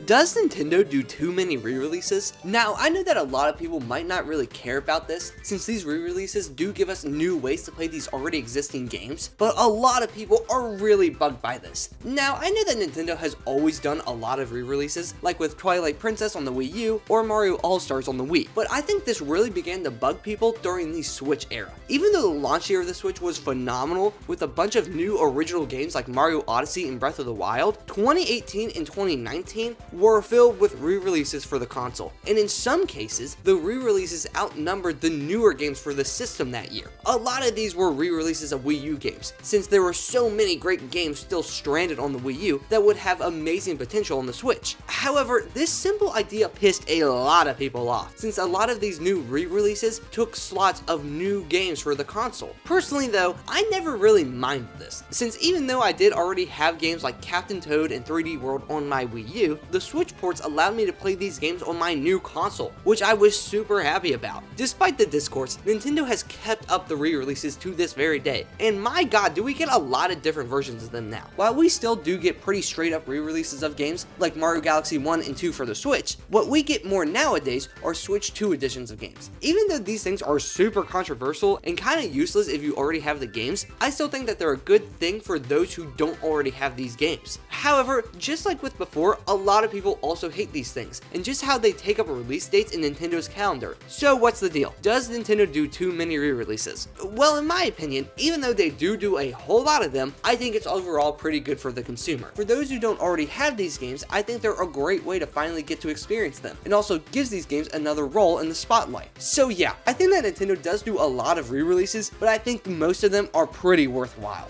Does Nintendo do too many re-releases? Now, I know that a lot of people might not really care about this, since these re-releases do give us new ways to play these already existing games, but a lot of people are really bugged by this. Now, I know that Nintendo has always done a lot of re-releases, like with Twilight Princess on the Wii U, or Mario All-Stars on the Wii, but I think this really began to bug people during the Switch era. Even though the launch year of the Switch was phenomenal, with a bunch of new original games like Mario Odyssey and Breath of the Wild, 2018 and 2019 were filled with re-releases for the console, and in some cases, the re-releases outnumbered the newer games for the system that year. A lot of these were re-releases of Wii U games, since there were so many great games still stranded on the Wii U that would have amazing potential on the Switch. However, this simple idea pissed a lot of people off, since a lot of these new re-releases took slots of new games for the console. Personally though, I never really minded this, since even though I did already have games like Captain Toad and 3D World on my Wii U, the Switch ports allowed me to play these games on my new console, which I was super happy about. Despite the discourse, Nintendo has kept up the re-releases to this very day, and my god, do we get a lot of different versions of them now. While we still do get pretty straight up re-releases of games like Mario Galaxy 1 and 2 for the Switch, what we get more nowadays are Switch 2 editions of games. Even though these things are super controversial and kind of useless if you already have the games, I still think that they're a good thing for those who don't already have these games. However, just like with before, a lot of people also hate these things, and just how they take up release dates in Nintendo's calendar. So what's the deal? Does Nintendo do too many re-releases? Well, in my opinion, even though they do a whole lot of them, I think it's overall pretty good for the consumer. For those who don't already have these games, I think they're a great way to finally get to experience them, and also gives these games another role in the spotlight. So yeah, I think that Nintendo does do a lot of re-releases, but I think most of them are pretty worthwhile.